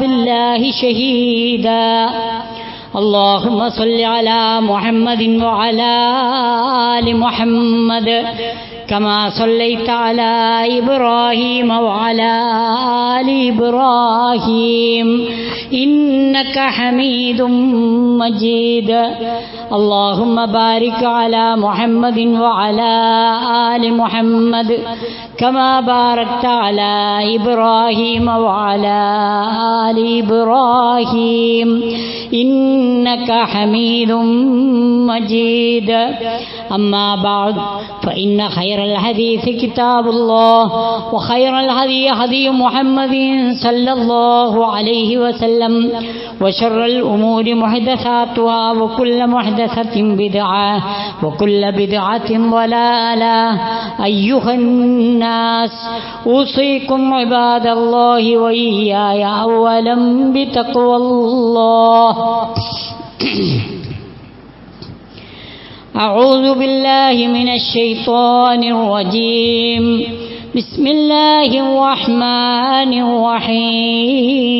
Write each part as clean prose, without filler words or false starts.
بالله شهيدا اللهم صل على محمد وعلى آل محمد كما صليت على إبراهيم وعلى آل إبراهيم إنك حميد مجيد اللهم بارك على محمد وعلى آل محمد كما باركت على إبراهيم وعلى آل إبراهيم إنك حميد مجيد أما بعد فإن خير الحديث كتاب الله وخير الهدي هدي محمد صلى الله عليه وسلم وشر الأمور محدثاتها وكل محدثة بدعة وكل بدعة ضلالة أيها الناس أوصيكم عباد الله وإياي أولا بتقوى الله أعوذ بالله من الشيطان الرجيم بسم الله الرحمن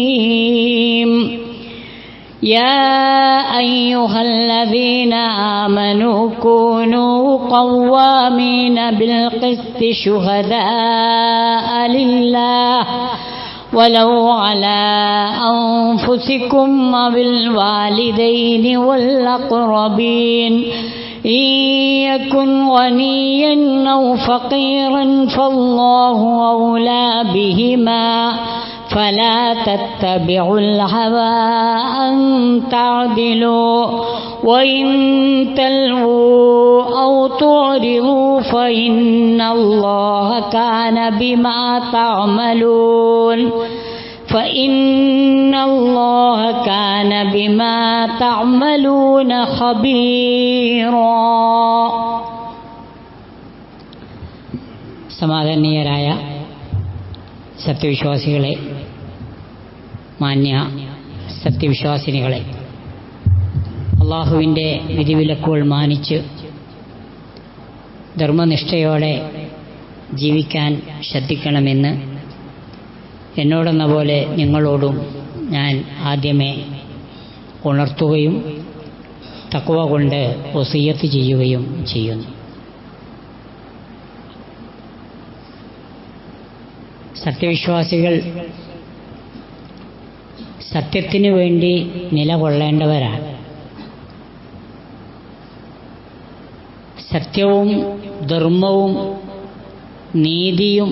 الرحيم يا أيها الذين آمنوا كونوا قوامين بالقسط شهداء لله ولو على أنفسكم وبالوالدين والأقربين إن يكن غنيا أو فقيرا فالله أولى بهما فلا تتبعوا الهوى أن تعدلوا وإن تلووا أو تعرضوا فإن الله كان بما تعملون فإن الله كان بما تعملون خبيرا. സമാദരണീയരായ സത്യവിശ്വാസികളെ, മാന്യ സത്യവിശ്വാസിനികളെ, അള്ളാഹുവിൻ്റെ വിധിവിലക്കുകൾ മാനിച്ച് ധർമ്മനിഷ്ഠയോടെ ജീവിക്കാൻ ശ്രദ്ധിക്കണമെന്ന് എന്നോടെന്ന പോലെ നിങ്ങളോടും ഞാൻ ആദ്യമേ ഉണർത്തുകയും തഖ്വ കൊണ്ട് വസിയ്യത്ത് ചെയ്യുകയും ചെയ്യുന്നു. സത്യവിശ്വാസികൾ സത്യത്തിനു വേണ്ടി നിലകൊള്ളേണ്ടവരാണ്. സത്യവും ധർമ്മവും നീതിയും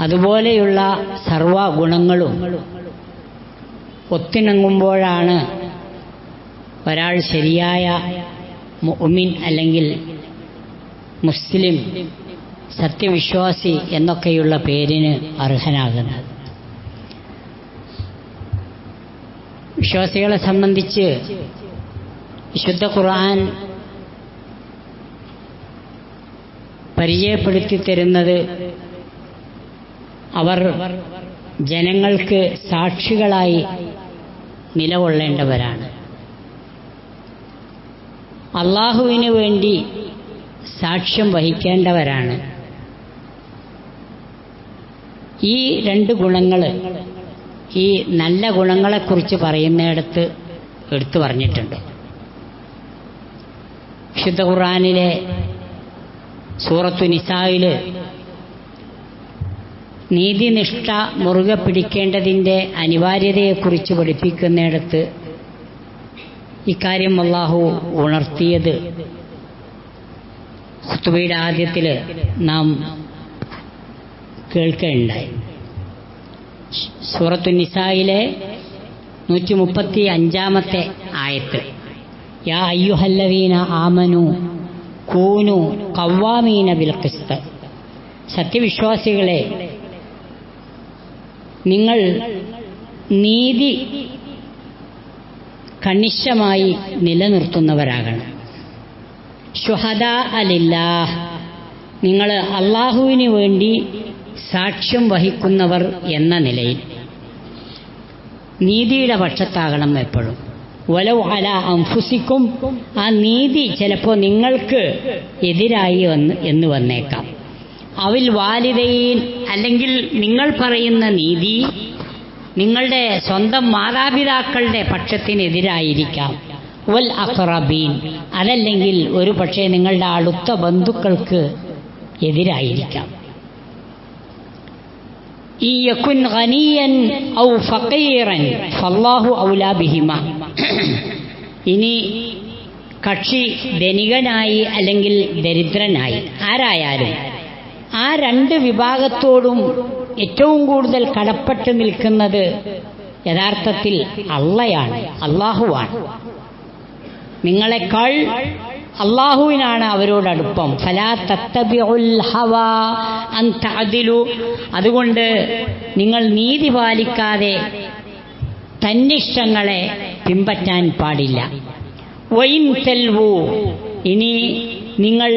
അതുപോലെയുള്ള സർവഗുണങ്ങളും ഒത്തിണങ്ങുമ്പോഴാണ് ഒരാൾ ശരിയായ മുഅ്മിൻ അല്ലെങ്കിൽ മുസ്ലിം, സത്യവിശ്വാസി എന്നൊക്കെയുള്ള പേരിന് അർഹനാകുന്നത്. വിശ്വാസികളെ സംബന്ധിച്ച് വിശുദ്ധ ഖുർആൻ പരിചയപ്പെടുത്തി തരുന്നത് അവർ ജനങ്ങൾക്ക് സാക്ഷികളായി നിലകൊള്ളേണ്ടവരാണ്. അള്ളാഹുവിന് വേണ്ടി സാക്ഷ്യം വഹിക്കേണ്ടവരാണ്. ഈ രണ്ട് ഗുണങ്ങൾ, ഈ നല്ല ഗുണങ്ങളെക്കുറിച്ച് പറയുന്നിടത്ത് എടുത്തു പറഞ്ഞിട്ടുണ്ട്. വിശുദ്ധ ഖുർആനിലെ സൂറത്തു നിസായിൽ നീതിനിഷ്ഠ മുറുകെ പിടിക്കേണ്ടതിൻ്റെ അനിവാര്യതയെക്കുറിച്ച് പഠിപ്പിക്കുന്നിടത്ത് ഇക്കാര്യം അല്ലാഹു ഉണർത്തിയത് ഖുതുബയുടെ ആദ്യത്തിൽ നാം കേൾക്കുകയുണ്ടായി. സൂറത്തു നിസായിലെ 135-ാമത്തെ ആയത്ത്, യാ അയ്യുഹല്ലദീന ആമനു കൂനു ഖവ്വാമീന ബിൽ ഖിസ്ത്, സത്യവിശ്വാസികളെ നിങ്ങൾ നീതി കണിശമായി നിലനിർത്തുന്നവരാകണം. ശുഹദാ ലില്ലാഹ്, നിങ്ങൾ അള്ളാഹുവിന് വേണ്ടി സാക്ഷ്യം വഹിക്കുന്നവർ എന്ന നിലയിൽ നീതിയുടെ പക്ഷത്താകണം എപ്പോഴും. വലൗ അലാ അൻഫുസിക്കും, ആ നീതി ചിലപ്പോൾ നിങ്ങൾക്ക് എതിരായി എന്ന് വന്നേക്കാം. അവിൽ വാലിദൈൻ, അല്ലെങ്കിൽ നിങ്ങൾ പറയുന്ന നീതി നിങ്ങളുടെ സ്വന്തം മാതാപിതാക്കളുടെ പക്ഷത്തിനെതിരായിരിക്കാം. വൽ അഖ്റബീൻ, അതല്ലെങ്കിൽ ഒരു പക്ഷേ നിങ്ങളുടെ അടുത്ത ബന്ധുക്കൾക്ക് എതിരായിരിക്കാം. ഇൻ യകുൻ ഗനിയൻ ഔ ഫഖീറൻ ഫല്ലാഹു ഔലാ ബിഹിമാ. ഇനി കക്ഷി ധനികനായി അല്ലെങ്കിൽ ദരിദ്രനായി ആരായാലും ആ രണ്ട് വിഭാഗത്തോടും ഏറ്റവും കൂടുതൽ കടപ്പെട്ട് നിൽക്കുന്നത് യഥാർത്ഥത്തിൽ അള്ളയാണ്, അള്ളാഹുവാണ്. നിങ്ങളെക്കാൾ അള്ളാഹുവിനാണ് അവരോടടുപ്പം. ഫലാ തത്തബിഉൽ ഹവാ അൻ തഅദിലു, അതുകൊണ്ട് നിങ്ങൾ നീതി പാലിക്കാതെ തന്നിഷ്ടങ്ങളെ പിൻപറ്റാൻ പാടില്ല. വൈൻ തെൽവു, ഇനി നിങ്ങൾ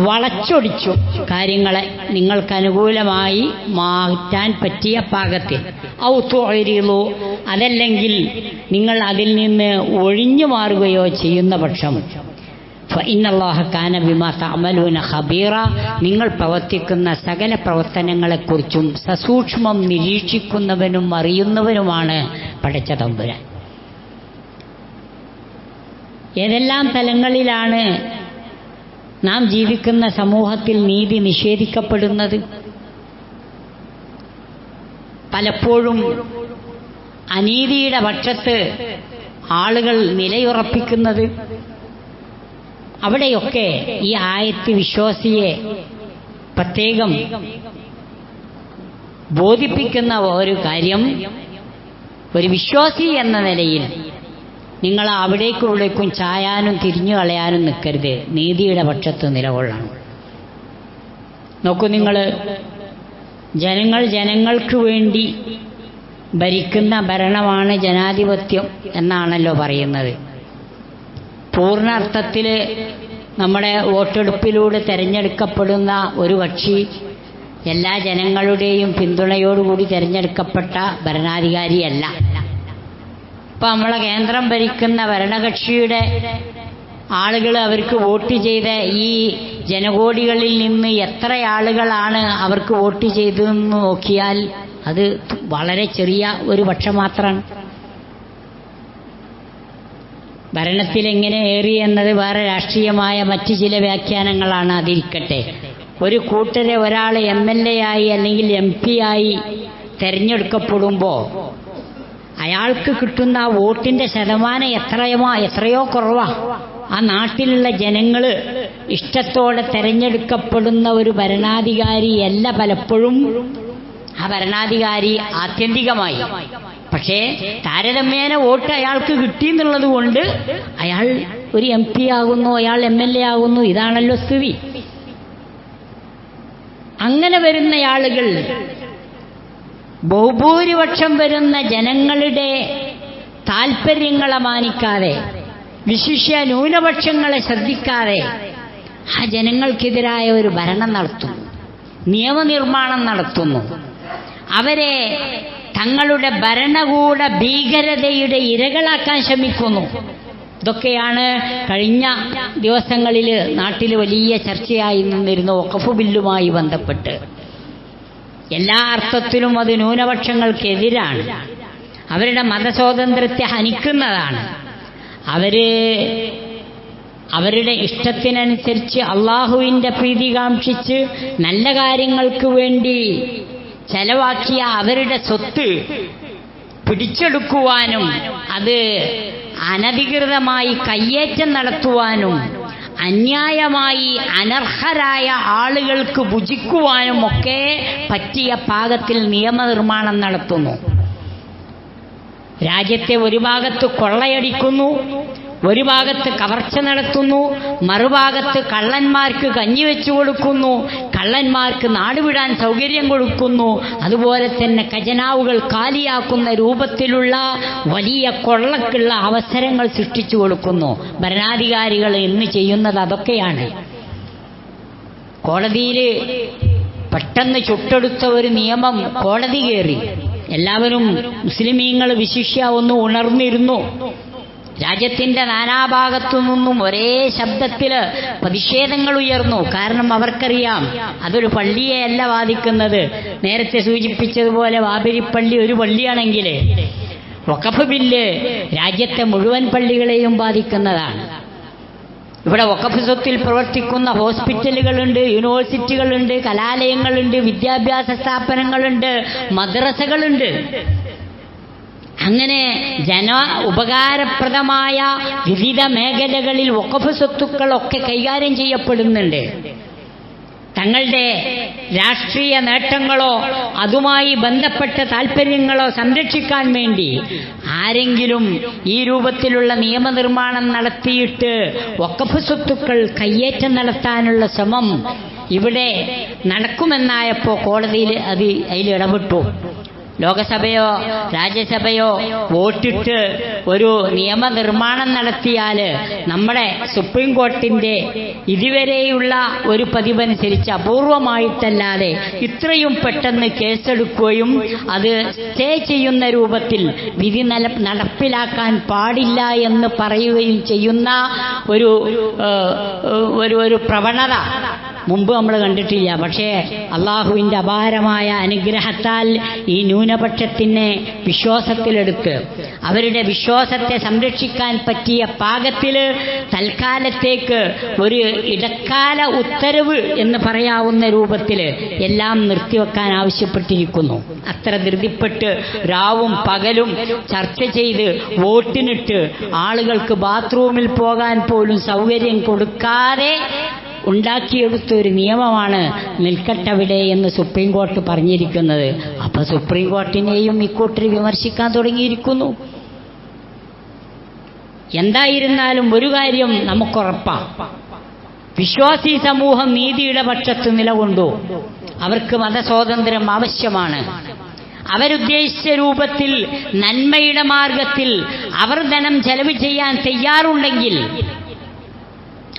വളച്ചൊടിച്ചു കാര്യങ്ങളെ നിങ്ങൾക്കനുകൂലമായി മാറ്റാൻ പറ്റിയ പാകത്തിൽ. ഔ തുഅരിളു, അതല്ലെങ്കിൽ നിങ്ങൾ അതിൽ നിന്ന് ഒഴിഞ്ഞു മാറുകയോ ചെയ്യുന്ന പക്ഷം ഫഇന്നല്ലാഹ കാന ബിമാ തഅമലൂന ഖബീറ, നിങ്ങൾ പ്രവർത്തിക്കുന്ന സകല പ്രവർത്തനങ്ങളെക്കുറിച്ചും സസൂക്ഷ്മം നിരീക്ഷിക്കുന്നവനും അറിയുന്നവനുമാണ് പടച്ച തമ്പുരാൻ. ഏതെല്ലാം തലങ്ങളിലാണ് നാം ജീവിക്കുന്ന സമൂഹത്തിൽ നീതി നിഷേധിക്കപ്പെടുന്നത്? പലപ്പോഴും അനീതിയുടെ പക്ഷത്ത് ആളുകൾ നിലയുറപ്പിക്കുന്നത്. അവിടെയൊക്കെ ഈ ആയത്ത് വിശ്വാസിയെ പ്രത്യേകം ബോധിപ്പിക്കുന്ന ഒരു കാര്യം, ഒരു വിശ്വാസി എന്ന നിലയിൽ നിങ്ങൾ അവിടേക്കും ഇവിടേക്കും ചായാനും തിരിഞ്ഞു കളയാനും നിൽക്കരുത്, നീതിയുടെ പക്ഷത്ത് നിലകൊള്ളണം. നോക്കൂ, നിങ്ങൾ ജനങ്ങൾക്ക് വേണ്ടി ഭരിക്കുന്ന ഭരണമാണ് ജനാധിപത്യം എന്നാണല്ലോ പറയുന്നത്. പൂർണ്ണ അർത്ഥത്തിൽ നമ്മുടെ വോട്ടെടുപ്പിലൂടെ തിരഞ്ഞെടുക്കപ്പെടുന്ന ഒരു കക്ഷി എല്ലാ ജനങ്ങളുടെയും പിന്തുണയോടുകൂടി തിരഞ്ഞെടുക്കപ്പെട്ട ഭരണാധികാരിയല്ല. ഇപ്പം നമ്മളെ കേന്ദ്രം ഭരിക്കുന്ന ഭരണകക്ഷിയുടെ ആളുകൾ അവർക്ക് വോട്ട് ചെയ്ത ഈ ജനകോടികളിൽ നിന്ന് എത്ര ആളുകളാണ് അവർക്ക് വോട്ട് ചെയ്തതെന്ന് നോക്കിയാൽ അത് വളരെ ചെറിയ ഒരു പക്ഷം മാത്രമാണ്. ഭരണത്തിലെങ്ങനെ ഏറി എന്നത് വേറെ രാഷ്ട്രീയമായ മറ്റു ചില വ്യാഖ്യാനങ്ങളാണ്, അതിരിക്കട്ടെ. ഒരു കൂട്ടരെ ഒരാൾ MLA ആയി അല്ലെങ്കിൽ MP ആയി തിരഞ്ഞെടുക്കപ്പെടുമ്പോൾ അയാൾക്ക് കിട്ടുന്ന വോട്ടിന്റെ ശതമാനം എത്രയോ കുറവാ. ആ നാട്ടിലുള്ള ജനങ്ങൾ ഇഷ്ടത്തോടെ തെരഞ്ഞെടുക്കപ്പെടുന്ന ഒരു ഭരണാധികാരിയല്ല പലപ്പോഴും ആ ഭരണാധികാരി ആത്യന്തികമായി. പക്ഷേ താരതമ്യേന വോട്ട് അയാൾക്ക് കിട്ടിയെന്നുള്ളത് കൊണ്ട് അയാൾ ഒരു MP ആകുന്നു, അയാൾ MLA ആകുന്നു. ഇതാണല്ലോ സ്ഥിതി. അങ്ങനെ വരുന്ന ആളുകൾ ബഹുഭൂരിപക്ഷം വരുന്ന ജനങ്ങളുടെ താൽപ്പര്യങ്ങളെ മാനിക്കാതെ, വിശിഷ്യ ന്യൂനപക്ഷങ്ങളെ ശ്രദ്ധിക്കാതെ ആ ജനങ്ങൾക്കെതിരായ ഒരു ഭരണം നടത്തുന്നു, നിയമനിർമ്മാണം നടത്തുന്നു. അവരെ തങ്ങളുടെ ഭരണകൂട ഭീകരതയുടെ ഇരകളാക്കാൻ ശ്രമിക്കുന്നു. ഇതൊക്കെയാണ് കഴിഞ്ഞ ദിവസങ്ങളിൽ നാട്ടിൽ വലിയ ചർച്ചയായി നിന്നിരുന്ന വഖഫ് ബില്ലുമായി ബന്ധപ്പെട്ട്. എല്ലാ അർത്ഥത്തിലും അത് ന്യൂനപക്ഷങ്ങൾക്കെതിരാണ്, അവരുടെ മതസ്വാതന്ത്ര്യത്തെ ഹനിക്കുന്നതാണ്. അവരുടെ ഇഷ്ടത്തിനനുസരിച്ച് അള്ളാഹുവിൻ്റെ പ്രീതി കാംക്ഷിച്ച് നല്ല കാര്യങ്ങൾക്ക് വേണ്ടി ചെലവാക്കിയ അവരുടെ സ്വത്ത് പിടിച്ചെടുക്കുവാനും അത് അനധികൃതമായി കയ്യേറ്റം നടത്തുവാനും അന്യായമായി അനർഹരായ ആളുകൾക്ക് ഭുജിക്കുവാനും ഒക്കെ പറ്റിയ പാകത്തിൽ നിയമനിർമ്മാണം നടത്തുന്നു. രാജ്യത്തെ ഒരു ഭാഗത്ത് കൊള്ളയടിക്കുന്നു, ഒരു ഭാഗത്ത് കവർച്ച നടത്തുന്നു, മറുഭാഗത്ത് കള്ളന്മാർക്ക് കഞ്ഞിവെച്ചു കൊടുക്കുന്നു, കള്ളന്മാർക്ക് നാടുവിടാൻ സൗകര്യം കൊടുക്കുന്നു. അതുപോലെ തന്നെ ഖജനാവുകൾ കാലിയാക്കുന്ന രൂപത്തിലുള്ള വലിയ കൊള്ളക്കുള്ള അവസരങ്ങൾ സൃഷ്ടിച്ചു കൊടുക്കുന്നു. ഭരണാധികാരികൾ ഇന്ന് ചെയ്യുന്നത് അതൊക്കെയാണ്. കോടതിയിൽ പെട്ടെന്ന് ചുട്ടെടുത്ത ഒരു നിയമം കോടതി കയറി. എല്ലാവരും മുസ്ലിമീങ്ങൾ വിശിഷ്യ ഒന്ന് ഉണർന്നിരുന്നു. രാജ്യത്തിന്റെ നാനാഭാഗത്തു നിന്നും ഒരേ ശബ്ദത്തിൽ പ്രതിഷേധങ്ങൾ ഉയർന്നു. കാരണം അവർക്കറിയാം അതൊരു പള്ളിയെയല്ല ബാധിക്കുന്നത്. നേരത്തെ സൂചിപ്പിച്ചതുപോലെ ബാബരി ഒരു പള്ളിയാണെങ്കിൽ വഖഫ് ബില്ല് രാജ്യത്തെ മുഴുവൻ പള്ളികളെയും ബാധിക്കുന്നതാണ്. ഇവിടെ വഖഫ് സ്വത്തിൽ പ്രവർത്തിക്കുന്ന ഹോസ്പിറ്റലുകളുണ്ട്, യൂണിവേഴ്സിറ്റികളുണ്ട്, കലാലയങ്ങളുണ്ട്, വിദ്യാഭ്യാസ സ്ഥാപനങ്ങളുണ്ട്, മദ്രസകളുണ്ട്. അങ്ങനെ ഉപകാരപ്രദമായ വിവിധ മേഖലകളിൽ വഖഫ് സ്വത്തുക്കളൊക്കെ കൈകാര്യം ചെയ്യപ്പെടുന്നുണ്ട്. തങ്ങളുടെ രാഷ്ട്രീയ നേട്ടങ്ങളോ അതുമായി ബന്ധപ്പെട്ട താൽപ്പര്യങ്ങളോ സംരക്ഷിക്കാൻ വേണ്ടി ആരെങ്കിലും ഈ രൂപത്തിലുള്ള നിയമനിർമ്മാണം നടത്തിയിട്ട് വഖഫ് സ്വത്തുക്കൾ കയ്യേറ്റം നടത്താനുള്ള ശ്രമം ഇവിടെ നടക്കുമെന്നായപ്പോൾ കോടതിയിൽ അതിൽ ഇടപെട്ടു. ലോകസഭയോ രാജ്യസഭയോ വോട്ടിട്ട് ഒരു നിയമനിർമ്മാണം നടത്തിയാൽ നമ്മുടെ സുപ്രീം കോർട്ടിന്റെ ഇതുവരെയുള്ള ഒരു പതിവനുസരിച്ച് അപൂർവമായിട്ടല്ലാതെ ഇത്രയും പെട്ടെന്ന് കേസെടുക്കുകയും അത് സ്റ്റേ ചെയ്യുന്ന രൂപത്തിൽ വിധി നടപ്പിലാക്കാൻ പാടില്ല എന്ന് പറയുകയും ചെയ്യുന്ന ഒരു പ്രവണത മുമ്പ് നമ്മൾ കണ്ടിട്ടില്ല. പക്ഷേ അള്ളാഹുവിൻ്റെ അപാരമായ അനുഗ്രഹത്താൽ ഈ ന്യൂനപക്ഷത്തിനെ വിശ്വാസത്തിലെടുത്ത് അവരുടെ വിശ്വാസത്തെ സംരക്ഷിക്കാൻ പറ്റിയ പാകത്തിൽ തൽക്കാലത്തേക്ക് ഒരു ഇടക്കാല ഉത്തരവ് എന്ന് പറയാവുന്ന രൂപത്തിൽ എല്ലാം നിർത്തിവെക്കാൻ ആവശ്യപ്പെട്ടിരിക്കുന്നു. അത്ര ധൃതിപ്പെട്ട് രാവും പകലും ചർച്ച ചെയ്ത് വോട്ടിനിട്ട് ആളുകൾക്ക് ബാത്റൂമിൽ പോകാൻ പോലും സൗകര്യം കൊടുക്കാതെ ഉണ്ടാക്കിയെടുത്ത ഒരു നിയമമാണ് നിൽക്കട്ടവിടെ എന്ന് സുപ്രീം കോർട്ട് പറഞ്ഞിരിക്കുന്നത്. അപ്പൊ സുപ്രീം കോർട്ടിനെയും ഇക്കൂട്ടർ വിമർശിക്കാൻ തുടങ്ങിയിരിക്കുന്നു. എന്തായിരുന്നാലും ഒരു കാര്യം നമുക്കുറപ്പാണ്, വിശ്വാസി സമൂഹം നീതിയുടെ പക്ഷത്ത് നിലകൊണ്ടു. അവർക്ക് മതസ്വാതന്ത്ര്യം ആവശ്യമാണ്. അവരുദ്ദേശിച്ച രൂപത്തിൽ നന്മയുടെ മാർഗത്തിൽ അവർ ധനം ചെലവ് ചെയ്യാൻ തയ്യാറുണ്ടെങ്കിൽ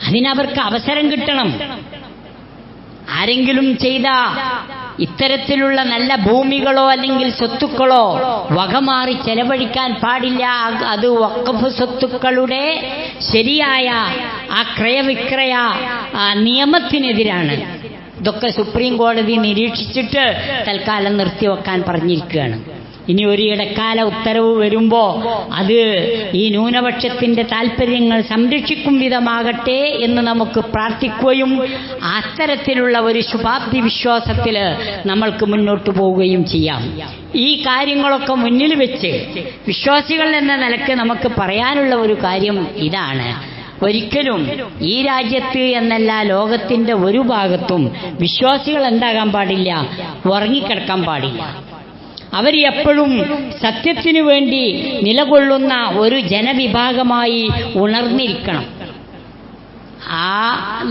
അതിനവർക്ക് അവസരം കിട്ടണം. ആരെങ്കിലും ചെയ്ത ഇത്തരത്തിലുള്ള നല്ല ഭൂമികളോ അല്ലെങ്കിൽ സ്വത്തുക്കളോ വകമാറി ചെലവഴിക്കാൻ പാടില്ല. അത് വഖഫ് സ്വത്തുക്കളുടെ ശരിയായ ആ ക്രയവിക്രയ നിയമത്തിനെതിരാണ്. ഇതൊക്കെ സുപ്രീം കോടതി നിരീക്ഷിച്ചിട്ട് തൽക്കാലം നിർത്തിവെക്കാൻ പറഞ്ഞിരിക്കുകയാണ്. ഇനി ഒരു ഇടക്കാല ഉത്തരവ് വരുമ്പോൾ അത് ഈ ന്യൂനപക്ഷത്തിന്റെ താൽപ്പര്യങ്ങൾ സംരക്ഷിക്കും വിധമാകട്ടെ എന്ന് നമുക്ക് പ്രാർത്ഥിക്കുകയും അത്തരത്തിലുള്ള ഒരു ശുഭാപ്തി വിശ്വാസത്തിൽ നമ്മൾക്ക് മുന്നോട്ട് പോവുകയും ചെയ്യാം. ഈ കാര്യങ്ങളൊക്കെ മുന്നിൽ വെച്ച് വിശ്വാസികൾ എന്ന നിലക്ക് നമുക്ക് പറയാനുള്ള ഒരു കാര്യം ഇതാണ്: ഒരിക്കലും ഈ രാജ്യത്ത് എന്നല്ല ലോകത്തിന്റെ ഒരു ഭാഗത്തും വിശ്വാസികൾ എന്താകാൻ പാടില്ല, ഉറങ്ങിക്കിടക്കാൻ പാടില്ല. അവർ എപ്പോഴും സത്യത്തിനു വേണ്ടി നിലകൊള്ളുന്ന ഒരു ജനവിഭാഗമായി ഉണർന്നിരിക്കണം. ആ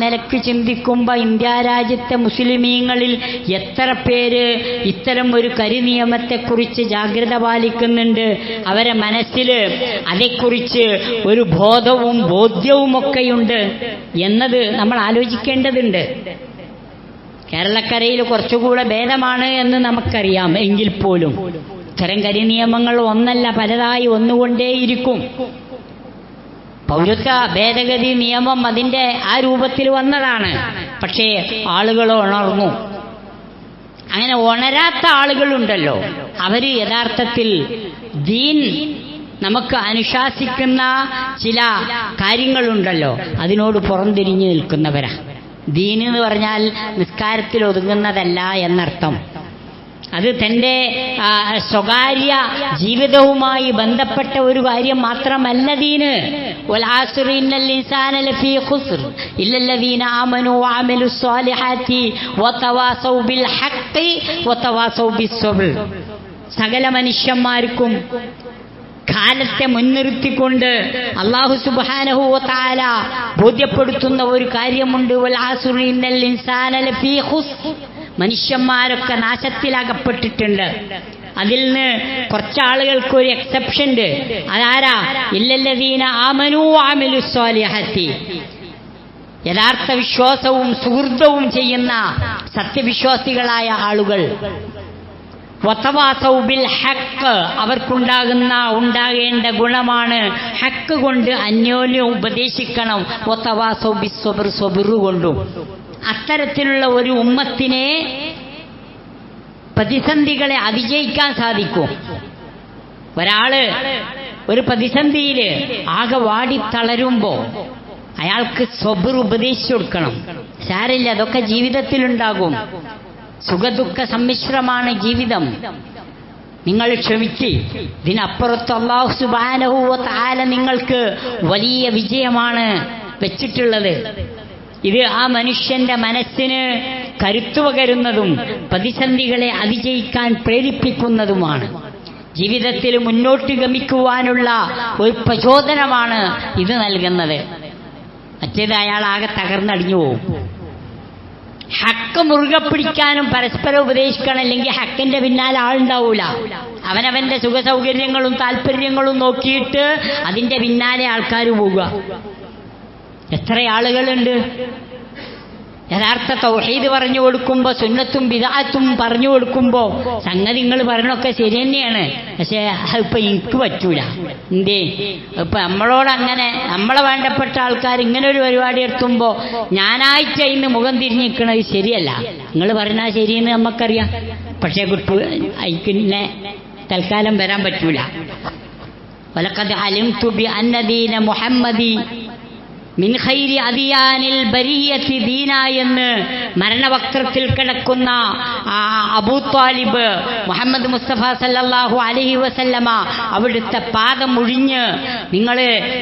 നിലക്ക് ചിന്തിക്കുമ്പോൾ ഇന്ത്യ രാജ്യത്തെ മുസ്ലിമീങ്ങളിൽ എത്ര പേര് ഇത്തരം ഒരു കരിനിയമത്തെക്കുറിച്ച് ജാഗ്രത പാലിക്കുന്നുണ്ട്? അവരെ മനസ്സിൽ അതേക്കുറിച്ച് ഒരു ബോധ്യവുമൊക്കെയുണ്ട് എന്നത് നമ്മൾ ആലോചിക്കേണ്ടതുണ്ട്. കേരളക്കരയിൽ കുറച്ചുകൂടെ ഭേദമാണ് എന്ന് നമുക്കറിയാം. എങ്കിൽ പോലും ഇത്തരം കരിനിയമങ്ങൾ ഒന്നല്ല, പലതായി വന്നുകൊണ്ടേയിരിക്കും. പൗരത്വ ഭേദഗതി നിയമം അതിൻ്റെ ആ രൂപത്തിൽ വന്നതാണ്. പക്ഷേ ആളുകൾ ഉണർന്നു. അങ്ങനെ ഉണരാത്ത ആളുകളുണ്ടല്ലോ, അവർ യഥാർത്ഥത്തിൽ ദീൻ നമുക്ക് അനുശാസിക്കുന്ന ചില കാര്യങ്ങളുണ്ടല്ലോ അതിനോട് പുറംതിരിഞ്ഞു നിൽക്കുന്നവരാ. ദീൻ എന്ന് പറഞ്ഞാൽ നിസ്കാരത്തിൽ ഒതുങ്ങുന്നതല്ല എന്നർത്ഥം. അത് തൻ്റെ സ്വകാര്യ ജീവിതവുമായി ബന്ധപ്പെട്ട ഒരു കാര്യം മാത്രമല്ല ദീന്. വൽ ആസ്രി ഇന്നൽ ഇൻസാന ലഫീ ഖുസ്ർ ഇല്ലല്ലദീന ആമനൂ വഅമിലുസ് സ്വാലിഹാത്തി വതവാസൗ ബിൽ ഹഖ് വതവാസൗ ബിസ്സബ്ർ. സകല മനുഷ്യന്മാർക്കും കാലത്തെ മുൻനിർത്തിക്കൊണ്ട് അല്ലാഹു സുബ്ഹാനഹു വ തആല ബോധ്യപ്പെടുത്തുന്ന ഒരു കാര്യമുണ്ട്: വൽ ആസ്രി ഇന്നൽ ഇൻസാന ലഫീ ഖുസ്ർ. മനുഷ്യന്മാരൊക്കെ നാശത്തിലകപ്പെട്ടിട്ടുണ്ട്. അതിൽ നിന്ന് കുറച്ചാളുകൾക്ക് ഒരു എക്സെപ്ഷൻ ഉണ്ട്. അതാരാ? ഇല്ലല്ലദീന ആമനൂ വഅമിലുസ് സ്വാലിഹാത്തി. യഥാർത്ഥ വിശ്വാസവും സുഹൃതവും ചെയ്യുന്ന സത്യവിശ്വാസികളായ ആളുകൾ. വതവാസൗ ബിൽ ഹഖ്, ഉണ്ടാകേണ്ട ഗുണമാണ് ഹക്ക് കൊണ്ട് അന്യോന്യം ഉപദേശിക്കണം. വതവാസൗ ബിസ്സബ്ർ, സബ്ർ കൊണ്ടും. അത്തരത്തിലുള്ള ഒരു ഉമ്മത്തിനെ പ്രതിസന്ധികളെ അതിജയിക്കാൻ സാധിക്കും. ഒരാള് ഒരു പ്രതിസന്ധിയിൽ ആകെ വാടിത്തളരുമ്പോ അയാൾക്ക് സബ്ർ ഉപദേശിച്ചു കൊടുക്കണം. സാരില്ല, അതൊക്കെ ജീവിതത്തിലുണ്ടാകും. സുഖദുഃഖ സമ്മിശ്രമാണ് ജീവിതം. നിങ്ങൾ ക്ഷമിച്ച്, ഇതിനപ്പുറത്ത് അല്ലാഹു സുബ്ഹാനഹു വ തആല നിങ്ങൾക്ക് വലിയ വിജയമാണ് വെച്ചിട്ടുള്ളത്. ഇത് ആ മനുഷ്യന്റെ മനസ്സിന് കരുത്തു പകരുന്നതും പ്രതിസന്ധികളെ അതിജയിക്കാൻ പ്രേരിപ്പിക്കുന്നതുമാണ്. ജീവിതത്തിൽ മുന്നോട്ട് ഗമിക്കുവാനുള്ള ഒരു പ്രചോദനമാണ് ഇത് നൽകുന്നത്. മറ്റേത് അയാൾ ആകെ തകർന്നടിഞ്ഞു പോകും. ഹക്ക് മുറുകെ പിടിക്കാനും പരസ്പരം ഉപദേശിക്കണം. അല്ലെങ്കിൽ ഹക്കിന്റെ പിന്നാലെ ആളുണ്ടാവൂല. അവനവന്റെ സുഖ സൗകര്യങ്ങളും താല്പര്യങ്ങളും നോക്കിയിട്ട് അതിന്റെ പിന്നാലെ ആൾക്കാർ പോവുക. എത്ര ആളുകളുണ്ട് യഥാർത്ഥ തൗഹീദ് പറഞ്ഞു കൊടുക്കുമ്പോൾ സുന്നത്തും ബിദ്അത്തും പറഞ്ഞു കൊടുക്കുമ്പോൾ സംഗതി നിങ്ങൾ പറഞ്ഞൊക്കെ ശരി തന്നെയാണ്, പക്ഷെ അതിപ്പോ എനിക്ക് പറ്റൂല. എന്തേ ഇപ്പൊ നമ്മളോടങ്ങനെ നമ്മളെ വേണ്ടപ്പെട്ട ആൾക്കാർ ഇങ്ങനെ ഒരു പരിപാടി എടുത്തുമ്പോ ഞാനായിട്ട് ഇന്ന് മുഖം തിരിഞ്ഞിരിക്കണത് ശരിയല്ല. നിങ്ങൾ പറഞ്ഞാൽ ശരിയെന്ന് നമുക്കറിയാം, പക്ഷെ പിന്നെ തൽക്കാലം വരാൻ പറ്റൂല. വലഖദ് അലിംതു ബി അന്ന ദീന മുഹമ്മദി മിൻ ഖൈരി അദിയാനിൽ ബരിയത്തി ദീന എന്ന് മരണവക്ത്രത്തിൽ കിടക്കുന്ന അബൂ ത്വാലിബ് മുഹമ്മദ് മുസ്തഫ സല്ലല്ലാഹു അലൈഹി വസല്ലമ അവിടുത്തെ പാദം ഒഴിഞ്ഞ് നിങ്ങൾ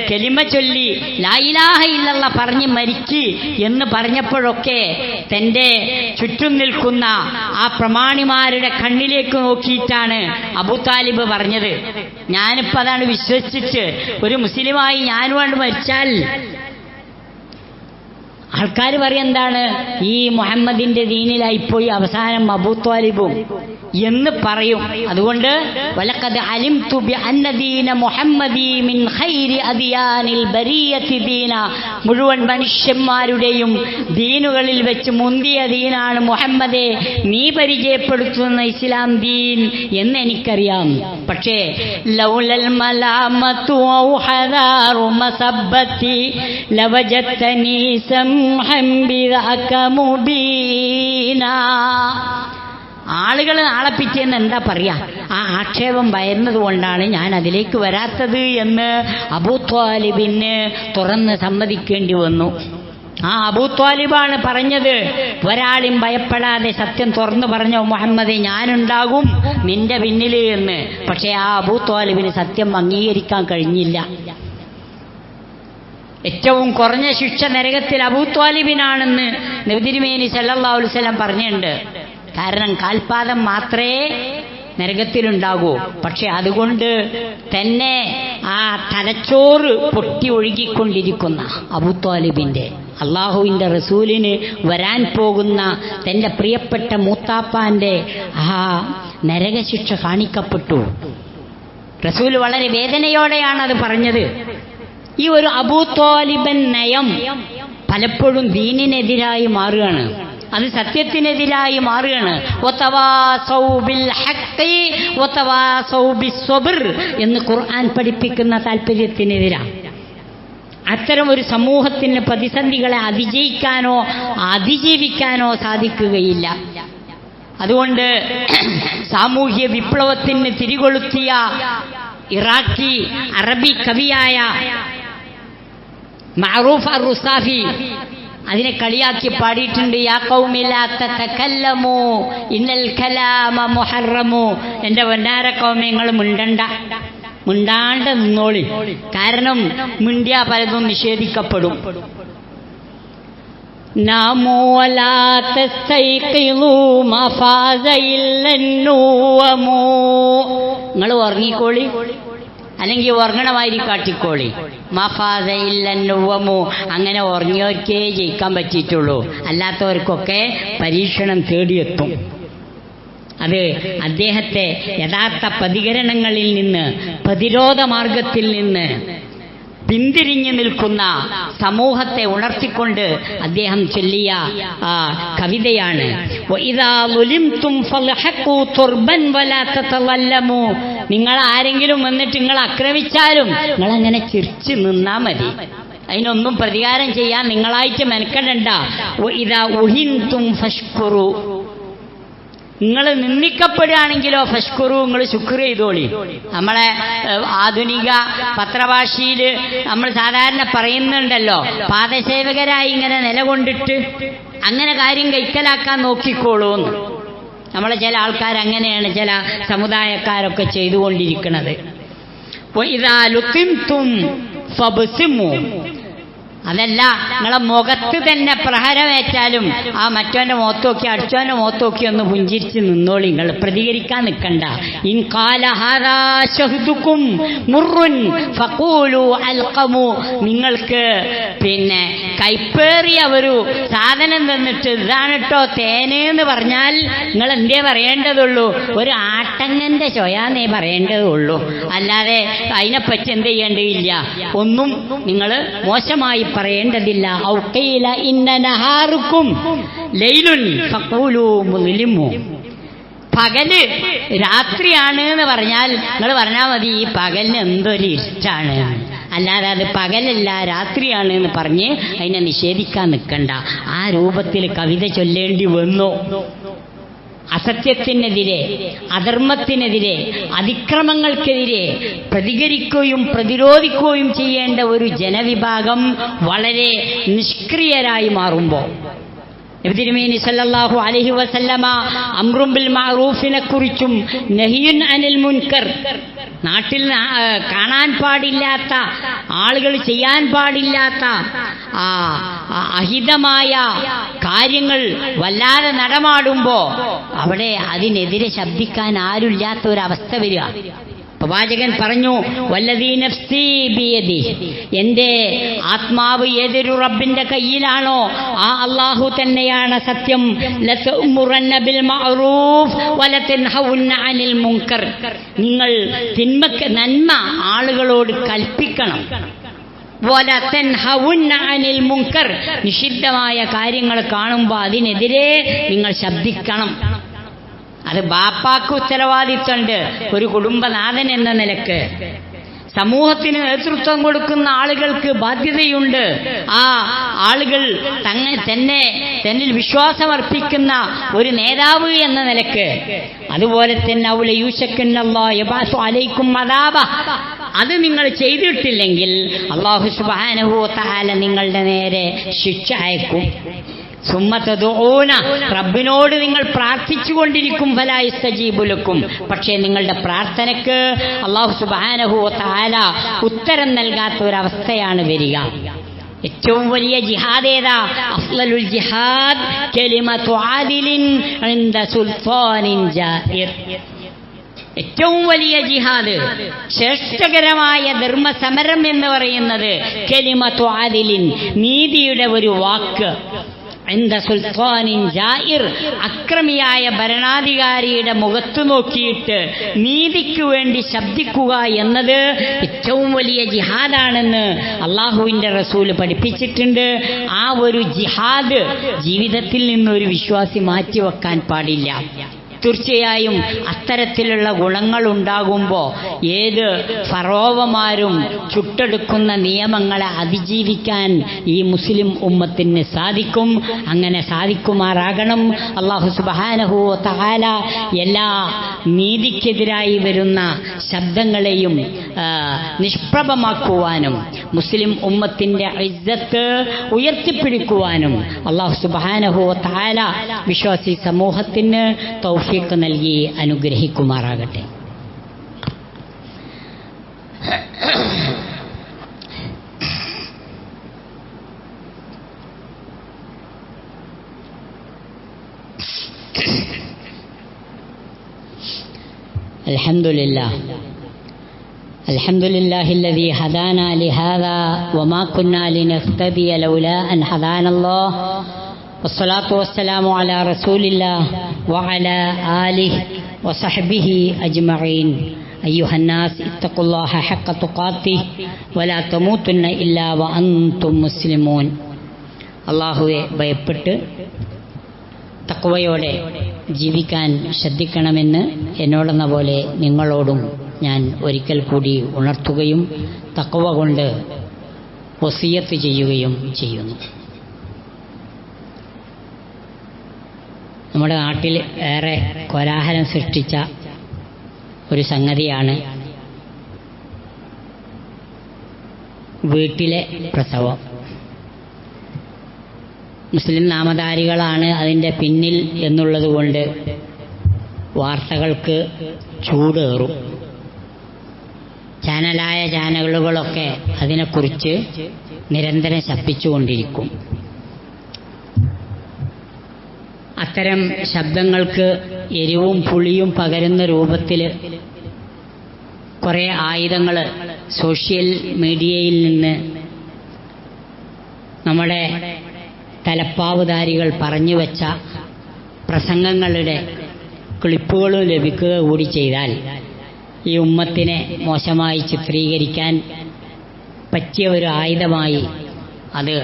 കലിമ ചൊല്ലി ലാ ഇലാഹ ഇല്ലല്ലാഹ് പറഞ്ഞ് മരിക്ക് എന്ന് പറഞ്ഞപ്പോഴൊക്കെ തൻ്റെ ചുറ്റും നിൽക്കുന്ന ആ പ്രമാണിമാരുടെ കണ്ണിലേക്ക് നോക്കിയിട്ടാണ് അബൂ ത്വാലിബ് പറഞ്ഞത്, ഞാനിപ്പോൾ അതാണ് വിശ്വസിച്ചിട്ട് ഒരു മുസ്ലിമായി ഞാനുകൊണ്ട് മരിച്ചാൽ ആൾക്കാർ പറയെന്താണ്, ഈ മുഹമ്മദിന്റെ ദീനിലായിപ്പോയി അവസാനം അബൂ ത്വാലിബും എന്ന് പറയും. അതുകൊണ്ട് വലഖദ് അലിംതു ബി അന്ന ദീന മുഹമ്മദി മിൻ ഖൈരി അദിയാനിൽ ബരിയത്തി ദീന, മുഴുവൻ മനുഷ്യന്മാരുടെയും ദീനുകളിൽ വെച്ച് മുന്തിയ ദീനാണ് മുഹമ്മദെ നീ പരിചയപ്പെടുത്തുന്ന ഇസ്ലാം ദീൻ എന്ന് എനിക്കറിയാം. പക്ഷേ ലൗലൽ മലാമതു ഔ ഹദാറു മസബ്ബതി ലവജത്തനി സംഹം ബിദഅക മുബീനാ. ആളുകൾ നാളെ പിറ്റേന്ന് എന്താ പറയാ, ആ ആക്ഷേപം ഭയന്നത് കൊണ്ടാണ് ഞാൻ അതിലേക്ക് വരാത്തത് എന്ന് അബൂ ത്വാലിബിന് തുറന്ന് സമ്മതിക്കേണ്ടി വന്നു. ആ അബൂ ത്വാലിബാണ് പറഞ്ഞത്, ഒരാളും ഭയപ്പെടാതെ സത്യം തുറന്നു പറഞ്ഞോ മുഹമ്മദെ ഞാനുണ്ടാകും നിന്റെ പിന്നിൽ എന്ന്. പക്ഷേ ആ അബൂ ത്വാലിബിന് സത്യം അംഗീകരിക്കാൻ കഴിഞ്ഞില്ല. ഏറ്റവും കുറഞ്ഞ ശിക്ഷ നരകത്തിൽ അബൂ ത്വാലിബിനാണെന്ന് നബി തിരുമേനി സല്ലല്ലാഹു അലൈഹി വസല്ലം പറഞ്ഞിട്ടുണ്ട്. കാരണം കാൽപാദം മാത്രമേ നരകത്തിലുണ്ടാകൂ. പക്ഷെ അതുകൊണ്ട് തന്നെ ആ തലച്ചോറ് പൊട്ടി ഒഴുകിക്കൊണ്ടിരിക്കുന്ന അബൂ ത്വാലിബിന്റെ, അള്ളാഹുവിൻ്റെ റസൂലിന് വരാൻ പോകുന്ന തൻ്റെ പ്രിയപ്പെട്ട മൂത്താപ്പാന്റെ ആ നരകശിക്ഷ കാണിക്കപ്പെട്ടു. റസൂൽ വളരെ വേദനയോടെയാണ് അത് പറഞ്ഞത്. ഈ ഒരു അബൂ ത്വാലിബൻ നയം പലപ്പോഴും ദീനിനെതിരായി മാറുകയാണ്, അത് സത്യത്തിനെതിരായി മാറുകയാണ്. വതവാസൗ ബിൽ ഹഖ് വതവാസൗ ബിസ്സബ്ർ എന്ന് ഖുർആൻ പഠിപ്പിക്കുന്ന താല്പര്യത്തിനെതിരാണ്. അത്തരം ഒരു സമൂഹത്തിന് പ്രതിസന്ധികളെ അതിജയിക്കാനോ അതിജീവിക്കാനോ സാധിക്കുകയില്ല. അതുകൊണ്ട് സാമൂഹ്യ വിപ്ലവത്തിന് തിരികൊളുത്തിയ ഇറാഖി അറബി കവിയായ മഅറൂഫ് അർ-റുസാഫി അതിനെ കളിയാക്കി പാടിയിട്ടുണ്ട്. യാ ഖൗമി ലാ തതകല്ലമു ഇന്നൽ കലാമ മുഹറമു. എൻ്റെ വന്നാര ഖൗമേ നിങ്ങൾ മിണ്ടാണ്ട് നിന്നോളി, കാരണം മിണ്ടിയ പലതും നിഷേധിക്കപ്പെടും. നാമു വലാ തസ്തൈഖിളു മഫാസ ഇല്ലന്നൂവമു. നിങ്ങൾ ഉറങ്ങിക്കോളി, അല്ലെങ്കിൽ ഉറങ്ങണമാതിരി കാട്ടിക്കോളി. മഫാസ ഇല്ലന്നൂവമു. അങ്ങനെ ഉറങ്ങിയവർക്കേ ജയിക്കാൻ പറ്റിയിട്ടുള്ളൂ, അല്ലാത്തവർക്കൊക്കെ പരീക്ഷണം തേടിയെത്തും. അത് അദ്ദേഹത്തെ യഥാർത്ഥ പ്രതികരണങ്ങളിൽ നിന്ന്, പ്രതിരോധ മാർഗത്തിൽ നിന്ന്, പിന്തിരിഞ്ഞു നിൽക്കുന്ന സമൂഹത്തെ ഉണർത്തിക്കൊണ്ട് അദ്ദേഹം ചൊല്ലിയ കവിതയാണ്. നിങ്ങൾ ആരെങ്കിലും വന്നിട്ട് നിങ്ങൾ ആക്രമിച്ചാലും നിങ്ങളങ്ങനെ ചിരിച്ചു നിന്നാ മതി, അതിനൊന്നും പ്രതികാരം ചെയ്യാൻ നിങ്ങളായിട്ട് മെനക്കെടണ്ട. ഇതാ ഉഹിൻതും ഫഷ്കുറു, നിങ്ങൾ നിന്ദിക്കപ്പെടുകയാണെങ്കിലോ ഫഷ്കുറു, നിങ്ങൾ ശുക്ർ ചെയ്തോളി. നമ്മളെ ആധുനിക പത്രഭാഷയിൽ നമ്മൾ സാധാരണ പറയുന്നുണ്ടല്ലോ, പാദസേവകരായി ഇങ്ങനെ നിലകൊണ്ടിട്ട് അങ്ങനെ കാര്യം കൈക്കലാക്കാൻ നോക്കിക്കോളൂന്ന്. നമ്മളെ ചില ആൾക്കാർ അങ്ങനെയാണ് ചില സമുദായക്കാരൊക്കെ ചെയ്തുകൊണ്ടിരിക്കുന്നത്. ഇതാ ലുത്തിംതും ഫബ്സിമു, അതല്ല നിങ്ങളെ മുഖത്ത് തന്നെ പ്രഹരമേറ്റാലും ആ മറ്റവന്റെ മുഖത്ത് നോക്കി അടുത്തവന്റെ മുഖത്ത് നോക്കി ഒന്ന് പുഞ്ചിരിച്ച് നിന്നോളി, നിങ്ങൾ പ്രതികരിക്കാൻ നിൽക്കണ്ട. ഇൻ ഖാല ഹാദാ ശഹ്ദുകും മുർറുൻ ഫഖൂലു അൽഖമു, നിങ്ങൾക്ക് പിന്നെ കൈപ്പേറിയ ഒരു സാധനം തന്നിട്ട് ഇതാണ് കേട്ടോ തേനെന്ന് പറഞ്ഞാൽ നിങ്ങൾ എന്തേ പറയേണ്ടതുള്ളൂ, ഒരു ആട്ടങ്ങന്റെ ചൊയാന്നേ പറയേണ്ടതുള്ളൂ, അല്ലാതെ അതിനെപ്പറ്റി എന്ത് ചെയ്യേണ്ടതില്ല, ഒന്നും നിങ്ങൾ മോശമായി പറയേണ്ടതില്ല. ഔഖീല ഇന്ന നഹാറുക്കും ലൈലുൻ ഫഖൂലു മുസ്ലിമു, പകല് രാത്രിയാണ് എന്ന് പറഞ്ഞാൽ നിങ്ങൾ പറഞ്ഞാൽ മതി ഈ പകലിന് എന്തൊരു ഇഷ്ടാണ്, അല്ലാതെ അത് പകലല്ല രാത്രിയാണ് എന്ന് പറഞ്ഞ് അതിനെ നിഷേധിക്കാൻ നിൽക്കണ്ട. ആ രൂപത്തിൽ കവിത ചൊല്ലേണ്ടി വന്നു. അസത്യത്തിനെതിരെ, അധർമ്മത്തിനെതിരെ, അതിക്രമങ്ങൾക്കെതിരെ പ്രതികരിക്കുകയും പ്രതിരോധിക്കുകയും ചെയ്യേണ്ട ഒരു ജനവിഭാഗം വളരെ നിഷ്ക്രിയരായി മാറുമ്പോൾ നബി തിരുമേനി സല്ലല്ലാഹു അലൈഹി വസല്ലമ അംറും ബിൽ മഅറൂഫിനെ കുറിച്ചും നഹിയുൻ അനിൽ മുൻകർ, നാട്ടിൽ കാണാൻ പാടില്ലാത്ത, ആളുകൾ ചെയ്യാൻ പാടില്ലാത്ത അഹിതമായ കാര്യങ്ങൾ വല്ലാതെ നടമാടുമ്പോൾ അവിടെ അതിനെതിരെ ശബ്ദിക്കാൻ ആരുമില്ലാത്ത ഒരവസ്ഥ വരിക. പ്രവാചകൻ പറഞ്ഞു, വല്ലദീ നഫ്സീ ബിയദി, എന്റെ ആത്മാവ് ഏതൊരു റബ്ബിന്റെ കയ്യിലാണോ ആ അല്ലാഹു തന്നെയാണ് സത്യം. ലതഉമുറന്ന ബിൽ മഅറൂഫ് വലതൻഹൗന്ന അനിൽ മുൻകർ, നിങ്ങൾ നന്മ ആളുകളോട് കൽപ്പിക്കണം. വലതൻഹൗന്ന അനിൽ മുൻകർ, നിഷിദ്ധമായ കാര്യങ്ങൾ കാണുമ്പോൾ അതിനെതിരെ നിങ്ങൾ ശബ്ദിക്കണം. അത് ബാപ്പാക്ക് ഉത്തരവാദിത്തമുണ്ട്, ഒരു കുടുംബനാഥൻ എന്ന നിലക്ക്. സമൂഹത്തിന് നേതൃത്വം കൊടുക്കുന്ന ആളുകൾക്ക് ബാധ്യതയുണ്ട്. ആ ആളുകൾ തന്നിൽ വിശ്വാസമർപ്പിക്കുന്ന ഒരു നേതാവ് എന്ന നിലക്ക്. അതുപോലെ തന്നെ ഔല യൂശക്കന്നല്ലാഹു യബഅസു അലൈക്കും അദാബ, അത് നിങ്ങൾ ചെയ്തിട്ടില്ലെങ്കിൽ അല്ലാഹു സുബ്ഹാനഹു വ തആല നിങ്ങളുടെ നേരെ ശിക്ഷ അയക്കും. സുമ്മതദഊന, റബ്ബിനോട് നിങ്ങൾ പ്രാർത്ഥിച്ചുകൊണ്ടിരിക്കും, ഫലാ യസ്തജീബു ലക്കും, പക്ഷേ നിങ്ങളുടെ പ്രാർത്ഥനയ്ക്ക് അല്ലാഹു സുബ്ഹാനഹു വ തആല ഉത്തരം നൽകാത്ത ഒരവസ്ഥയാണ് വരിക. ഏറ്റവും വലിയ ജിഹാദ് ഏതാ? അഫ്ളലുൽ ജിഹാദ് കലിമതു ആദിലിൻ ഇൻദ സുൽത്താനിൻ ജാഇർ. ഏറ്റവും വലിയ ജിഹാദ്, ശ്രേഷ്ഠകരമായ ധർമ്മസമരം എന്ന് പറയുന്നത് കലിമതു ആദിലിൻ, നീതിയുടെ ഒരു വാക്ക്. ഇന്ദ സുൽത്താനിൻ ജായിർ, അക്രമിയായ ഭരണാധികാരിയുടെ മുഖത്ത് നോക്കിയിട്ട് നീതിക്ക് വേണ്ടി ശബ്ദിക്കുക എന്നത് ഏറ്റവും വലിയ ജിഹാദാണെന്ന് അള്ളാഹുവിൻ്റെ റസൂല് പഠിപ്പിച്ചിട്ടുണ്ട്. ആ ഒരു ജിഹാദ് ജീവിതത്തിൽ നിന്നൊരു വിശ്വാസി മാറ്റിവെക്കാൻ പാടില്ല. തീർച്ചയായും അത്തരത്തിലുള്ള ഗുണങ്ങൾ ഉണ്ടാകുമ്പോൾ ഏത് ഫറോവമാരും ചുട്ടെടുക്കുന്ന നിയമങ്ങളെ അതിജീവിക്കാൻ ഈ മുസ്ലിം ഉമ്മത്തിന് സാധിക്കും. അങ്ങനെ സാധിക്കുമാറാകണം. അല്ലാഹു സുബ്ഹാനഹു വ തആല എല്ലാ നീതിക്കെതിരായി വരുന്ന ശബ്ദങ്ങളെയും നിഷ്പ്രഭമാക്കുവാനും മുസ്ലിം ഉമ്മത്തിൻ്റെ ഇസ്സത്ത് ഉയർത്തിപ്പിടിക്കുവാനും അല്ലാഹു സുബ്ഹാനഹു വ തആല വിശ്വാസി സമൂഹത്തിന് തൗഫീഖ് നൽകി അനുഗ്രഹിക്കുമാറാകട്ടെ. الحمد لله الذي هدانا لهذا وما كنا لنهتدي لولا أن هدانا الله والصلاة والسلام على رسول الله وعلى آله وصحبه أجمعين. അയ്യുഹന്നാസ് ഇത്തഖുല്ലാഹ ഹഖ്ക തുഖാതിഹി വലാ തമൂതുന്ന ഇല്ലാ വഅൻതും മുസ്ലിമൂൻ. അല്ലാഹുവെ ഭയപ്പെട്ട് തഖ്വയോടെ ജീവിക്കാൻ ശ്രദ്ധിക്കണമെന്ന് എന്നോടെന്ന പോലെ നിങ്ങളോടും ഞാൻ ഒരിക്കൽ കൂടി ഉണർത്തുകയും തഖ്വ കൊണ്ട് വസിയത്ത് ചെയ്യുകയും ചെയ്യുന്നു. നമ്മുടെ നാട്ടിൽ ഏറെ കോലാഹലം സൃഷ്ടിച്ച ഒരു സംഗതിയാണ് വീട്ടിലെ പ്രസവം. മുസ്ലിം നാമധാരികളാണ് അതിൻ്റെ പിന്നിൽ എന്നുള്ളതുകൊണ്ട് വാർത്തകൾക്ക് ചൂടേറും. ചാനലുകളൊക്കെ അതിനെക്കുറിച്ച് നിരന്തരം ശബ്ദിച്ചുകൊണ്ടിരിക്കും. അത്തരം ശബ്ദങ്ങൾക്ക് എരിവും പുളിയും പകരുന്ന രൂപത്തിൽ കുറേ ആയുധങ്ങൾ സോഷ്യൽ മീഡിയയിൽ നിന്ന് നമ്മുടെ തലപ്പാവുധാരികൾ പറഞ്ഞു വച്ച പ്രസംഗങ്ങളുടെ ക്ലിപ്പുകളും ലഭിക്കുക കൂടി ചെയ്താൽ ഈ ഉമ്മത്തിനെ മോശമായി ചിത്രീകരിക്കാൻ പറ്റിയ ഒരു ആയുധമായി അത്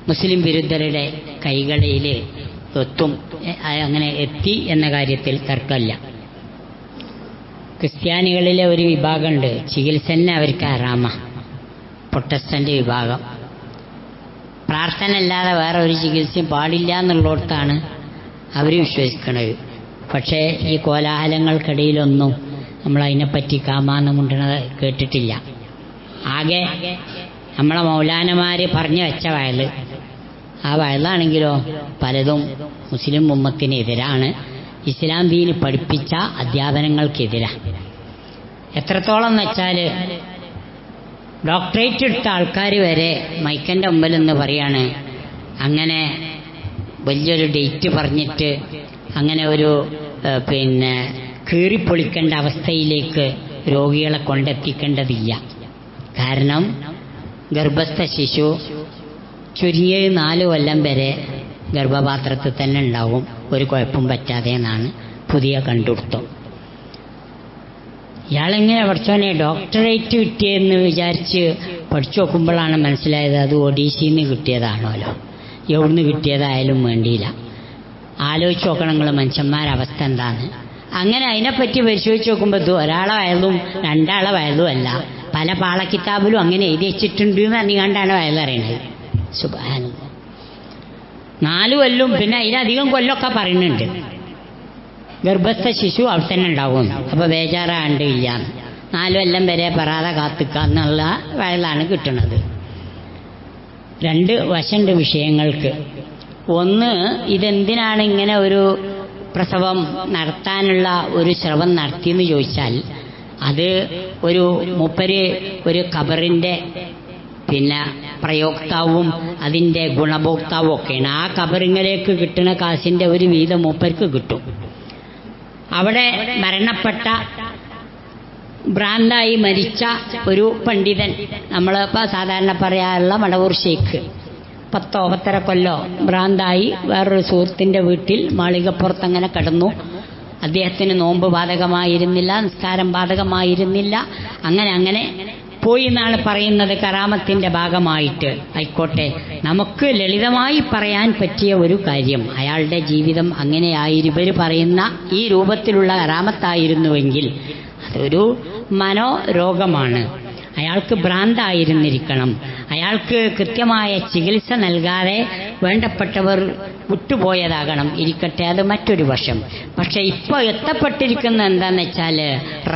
മുസ്ലിം വിരുദ്ധരുടെ കൈകളിൽ എത്തും. അങ്ങനെ എത്തി എന്ന കാര്യത്തിൽ തർക്കമില്ല. ക്രിസ്ത്യാനികളിലെ ഒരു വിഭാഗമുണ്ട്, ചികിത്സ തന്നെ അവർക്ക് ഹറാമ. പ്രൊട്ടസ്റ്റന്റ് വിഭാഗം പ്രാർത്ഥന അല്ലാതെ വേറെ ഒരു ചികിത്സയും പാടില്ല എന്നുള്ളിടത്താണ് അവർ വിശ്വസിക്കുന്നത്. പക്ഷേ ഈ കോലാഹലങ്ങൾക്കിടയിലൊന്നും നമ്മളതിനെപ്പറ്റി കാമാന്നമുണ്ടത് കേട്ടിട്ടില്ല. ആകെ നമ്മളെ മൗലാനമാർ പറഞ്ഞു വെച്ച വയൽ, ആ വയലാണെങ്കിലോ പലതും മുസ്ലിം ഉമ്മത്തിനെതിരാണ്, ഇസ്ലാം ദീന് പഠിപ്പിച്ച അധ്യാപനങ്ങൾക്കെതിരാണ്. എത്രത്തോളം എന്ന് വെച്ചാൽ ഡോക്ടറേറ്റ് എടുത്ത ആൾക്കാർ വരെ മൈക്കൻ്റെ മുമ്പിൽ നിന്ന് പറയാണ്, അങ്ങനെ വലിയൊരു ഡേറ്റ് പറഞ്ഞിട്ട് അങ്ങനെ ഒരു കീറിപ്പൊളിക്കേണ്ട അവസ്ഥയിലേക്ക് രോഗികളെ കൊണ്ടെത്തിക്കേണ്ടതില്ല. കാരണം ഗർഭസ്ഥ ശിശു ചുരുങ്ങിയത് 4 കൊല്ലം വരെ ഗർഭപാത്രത്തിൽ തന്നെ ഉണ്ടാവും, ഒരു കുഴപ്പം പറ്റാതെ എന്നാണ് പുതിയ കണ്ടുപിടുത്തം. ഇയാളെങ്ങനെ പഠിച്ചോനെ ഡോക്ടറേറ്റ് കിട്ടിയെന്ന് വിചാരിച്ച് പഠിച്ചു നോക്കുമ്പോഴാണ് മനസ്സിലായത് അത് ഒഡീഷയിൽ നിന്ന് കിട്ടിയതാണല്ലോ. എവിടുന്ന് കിട്ടിയതായാലും വേണ്ടിയില്ല. ആലോചിച്ച് നോക്കണം നിങ്ങൾ മനുഷ്യന്മാരുടെ അവസ്ഥ എന്താണ്. അങ്ങനെ അതിനെപ്പറ്റി പരിശോധിച്ച് നോക്കുമ്പോൾ ഇത് ഒരാളെ വയലും 2 ആളെ വയലും അല്ല, പല പാളക്കിതാബിലും അങ്ങനെ എഴുതി വെച്ചിട്ടുണ്ട് എന്ന് അറിഞ്ഞുകൊണ്ടാണ് വയലറിയണത്. സുബ്ഹാനല്ലാഹ്. 4 കൊല്ലും പിന്നെ അതിലധികം കൊല്ലമൊക്കെ പറയുന്നുണ്ട്. ഗർഭസ്ഥ ശിശു അവിടെ തന്നെ ഉണ്ടാവും, അപ്പോൾ ബേജാറാണ്ടില്ല. 4 കൊല്ലം വരെ പറയാതെ കാത്തിക്കുക എന്നുള്ള വയലാണ് കിട്ടുന്നത്. 2 വശമുണ്ട് വിഷയങ്ങൾക്ക്. ഒന്ന്, ഇതെന്തിനാണ് ഇങ്ങനെ ഒരു പ്രസവം നടത്താനുള്ള ഒരു ശ്രമം നടത്തിയെന്ന് ചോദിച്ചാൽ, അത് ഒരു മൂപ്പര് ഒരു ഖബറിൻ്റെ പ്രയോക്താവും അതിൻ്റെ ഗുണഭോക്താവും ഒക്കെയാണ്. ആ ഖബറിങ്ങളിലേക്ക് കിട്ടുന്ന കാശിൻ്റെ ഒരു വീതം മൂപ്പർക്ക് കിട്ടും. അവിടെ മരണപ്പെട്ട ഭ്രാന്തായി മരിച്ച ഒരു പണ്ഡിതൻ, നമ്മളിപ്പോൾ സാധാരണ പറയാറുള്ള മടവൂർ ഷെയ്ഖ്, 10 കൊല്ലോ ഭ്രാന്തായി വേറൊരു സുഹൃത്തിൻ്റെ വീട്ടിൽ മാളികപ്പുറത്ത് അങ്ങനെ കിടന്നു. അദ്ദേഹത്തിന് നോമ്പ് ബാധകമായിരുന്നില്ല, നിസ്കാരം ബാധകമായിരുന്നില്ല. അങ്ങനെ പോയി എന്നാണ് പറയുന്നത്. കറാമത്തിൻ്റെ ഭാഗമായിട്ട് ആയിക്കോട്ടെ, നമുക്ക് ലളിതമായി പറയാൻ പറ്റിയ ഒരു കാര്യം, അയാളുടെ ജീവിതം അങ്ങനെയായിരുന്നു. ഇവർ പറയുന്ന ഈ രൂപത്തിലുള്ള കറാമത്തായിരുന്നുവെങ്കിൽ അതൊരു മനോരോഗമാണ്. അയാൾക്ക് ഭ്രാന്തായിരുന്നിരിക്കണം. അയാൾക്ക് കൃത്യമായ ചികിത്സ നൽകാതെ വേണ്ടപ്പെട്ടവർ വിട്ടുപോയതാകണം. ഇരിക്കട്ടെ, അത് മറ്റൊരു വശം. പക്ഷെ ഇപ്പോൾ എത്തപ്പെട്ടിരിക്കുന്ന എന്താണെന്ന് വെച്ചാൽ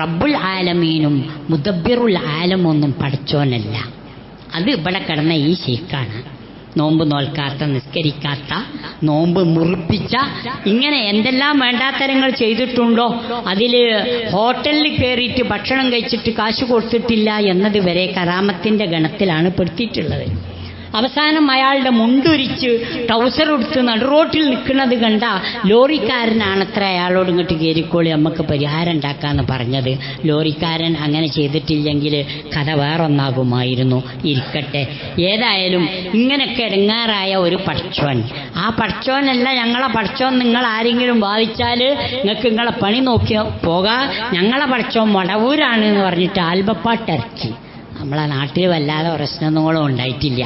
റബ്ബുൽ ആലമീനും മുദബ്ബിറുൽ ആലമൊന്നും പഠിച്ചോനല്ല. അത് ഇവിടെ കിടന്ന ഈ ശൈഖാണ്. നോമ്പ് നോൽക്കാത്ത, നിസ്കരിക്കാത്ത, നോമ്പ് മുറിപ്പിച്ച, ഇങ്ങനെ എന്തെല്ലാം വേണ്ടാത്തരങ്ങൾ ചെയ്തിട്ടുണ്ടോ, അതിൽ ഹോട്ടലിൽ കയറിയിട്ട് ഭക്ഷണം കഴിച്ചിട്ട് കാശ് കൊടുത്തിട്ടില്ല എന്നത് വരെ കറാമത്തിൻ്റെ ഗണത്തിലാണ് പെടുത്തിയിട്ടുള്ളത്. അവസാനം അയാളുടെ മുണ്ടുരിച്ച് ട്രൗസർ എടുത്ത് നടുറോട്ടിൽ നിൽക്കുന്നത് കണ്ട ലോറിക്കാരനാണത്ര അയാളോട് ഇങ്ങോട്ട് കയറിക്കോളി നമുക്ക് പരിഹാരം ഉണ്ടാക്കാമെന്ന് പറഞ്ഞത്. ലോറിക്കാരൻ അങ്ങനെ ചെയ്തിട്ടില്ലെങ്കിൽ കഥ വേറൊന്നാകുമായിരുന്നു. ഇരിക്കട്ടെ, ഏതായാലും ഇങ്ങനെയൊക്കെ ഇടങ്ങാറായ ഒരു പടച്ചോൻ, ആ പടച്ചോനല്ല ഞങ്ങളെ പടച്ചോൻ നിങ്ങൾ ആരെങ്കിലും ബാധിച്ചാൽ നിങ്ങൾക്ക് നിങ്ങളെ പണി നോക്കി പോകാം, ഞങ്ങളെ പടച്ചോൻ വടവൂരാണ് എന്ന് പറഞ്ഞിട്ട് ആൽബപ്പാട്ടിറക്കി. നമ്മളെ നാട്ടിൽ വല്ലാതെ പ്രശ്നങ്ങളും ഉണ്ടായിട്ടില്ല.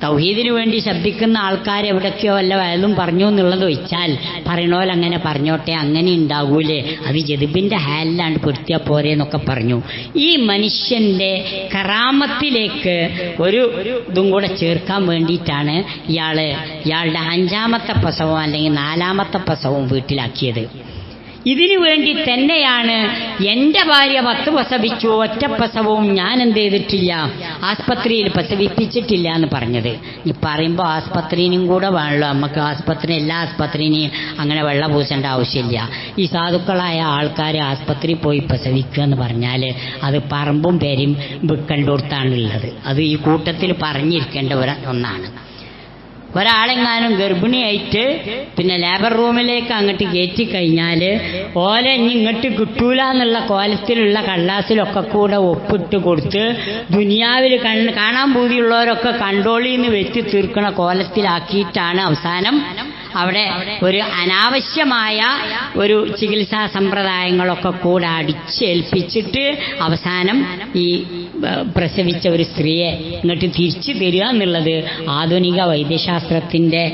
തൗഹീദിനു വേണ്ടി ശബ്ദിക്കുന്ന ആൾക്കാർ എവിടൊക്കെയോ വല്ല വയലും പറഞ്ഞു എന്നുള്ളത് വെച്ചാൽ പറയണോൽ അങ്ങനെ പറഞ്ഞോട്ടെ, അങ്ങനെ ഉണ്ടാകൂലേ, അത് ജദിബിൻ്റെ ഹാലിലാണ്ട് പൊരുത്തിയാൽ പോരെ എന്നൊക്കെ പറഞ്ഞു. ഈ മനുഷ്യൻ്റെ കറാമത്തിലേക്ക് ഒരു ഇതും കൂടെ ചേർക്കാൻ വേണ്ടിയിട്ടാണ് ഇയാളുടെ 5ാമത്തെ പ്രസവം അല്ലെങ്കിൽ 4ാമത്തെ പ്രസവം വീട്ടിലാക്കിയത്. ഇതിനു വേണ്ടി തന്നെയാണ് എൻ്റെ ഭാര്യ 10 പ്രസവിച്ചു, ഒറ്റ പ്രസവവും ഞാൻ എന്ത് ചെയ്തിട്ടില്ല, ആസ്പത്രിയിൽ പ്രസവിപ്പിച്ചിട്ടില്ല എന്ന് പറഞ്ഞത്. ഈ പറയുമ്പോൾ ആസ്പത്രിനും കൂടെ വേണമല്ലോ നമുക്ക്. എല്ലാ ആസ്പത്രിനെയും അങ്ങനെ വെള്ള പൂശേണ്ട ആവശ്യമില്ല. ഈ സാധുക്കളായ ആൾക്കാർ ആസ്പത്രിയിൽ പോയി പ്രസവിക്കുക എന്ന് പറഞ്ഞാൽ അത് പറമ്പും പേരും വിൽക്കണ്ടോർത്താണുള്ളത്. അത് ഈ കൂട്ടത്തിൽ പറഞ്ഞിരിക്കേണ്ട ഒന്നാണ്. ഒരാളെങ്ങാനും ഗർഭിണിയായിട്ട് പിന്നെ ലേബർ റൂമിലേക്ക് അങ്ങോട്ട് കയറ്റി കഴിഞ്ഞാൽ ഓലെ ഇനി ഇങ്ങോട്ട് കിട്ടൂല എന്നുള്ള കോലത്തിലുള്ള കള്ളാസിലൊക്കെ കൂടെ ഒപ്പിട്ട് കൊടുത്ത് ദുനിയാവിൽ കാണാൻ പൂതിയുള്ളവരൊക്കെ കണ്ടോളിന്ന് വെച്ച് തീർക്കണ കോലത്തിലാക്കിയിട്ടാണ് അവസാനം അവിടെ ഒരു അനാവശ്യമായ ഒരു ചികിത്സാ സമ്പ്രദായങ്ങളൊക്കെ കൂടെ അടിച്ചേൽപ്പിച്ചിട്ട് അവസാനം ഈ പ്രസവിച്ച ഒരു സ്ത്രീയെ ഇങ്ങോട്ട് തിരിച്ചു തരിക എന്നുള്ളത് ആധുനിക വൈദ്യശാസ്ത്രത്തിൻ്റെ